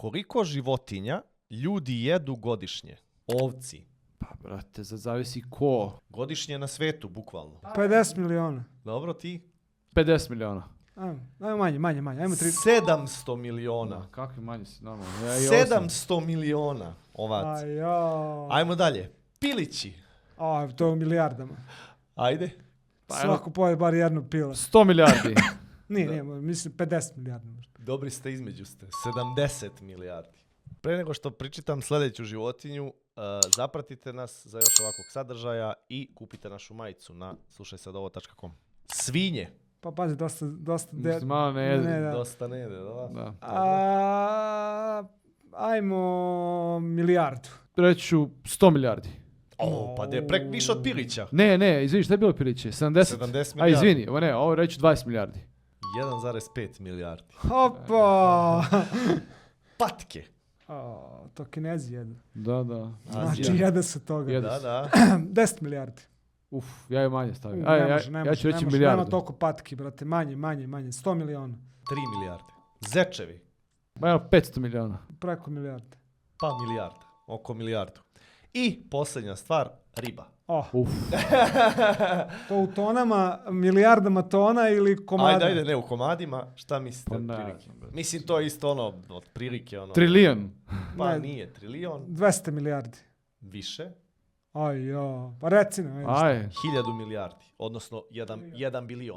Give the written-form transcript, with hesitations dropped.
Koliko životinja ljudi jedu godišnje? Ovci. Pa, brate, zavisi ko. Godišnje na svetu, bukvalno. 50 miliona. Dobro, ti? 50 miliona. Ajmo manje. Ajmo 700 miliona. Kakvi manji si, normalno. 700 miliona ovaca. Ajmo dalje. Pilići. To je u milijardama. Ajde. Svako poje bar jednu pila. 100 milijardi. Nije, mislim 50 milijardi možda. Dobri ste, između ste. 70 milijardi. Pre nego što pričitam sljedeću životinju, zapratite nas za još ovakvog sadržaja i kupite našu majicu na slušajsadovo.com. Svinje. Pa pazi, dosta Malo ne jede. Dosta ne jede, da. Ajmo milijardu. Reći ću 100 milijardi. Pa više od Pilića. Ne, izvini, šta je bilo Piliće? 70? 70 milijardi. Izvini, ovo reći 20 milijardi. 1,5 milijardi. Hopa! Patke. To Kinezi jedu. Da. Znači jede se toga. Da. 10 milijardi. Ja je manje stavim. Ja ću reći milijardu. milijardu. Nema toliko patki, brate. Manje. 100 miliona. 3 milijarde. Zečevi. Ma 500 miliona. Preko milijarde. Pa milijarda. Oko milijardu. I posljednja stvar, riba. To u tonama, milijardama tona ili komada? Ajde, ne u komadima. Šta mislite Pa otprilike? Mislim, to je isto otprilike Trilijon. Pa Ne. nije trilijon. 200 milijardi. Više. Pa reci nam. 1000 milijardi. Odnosno 1 bilion.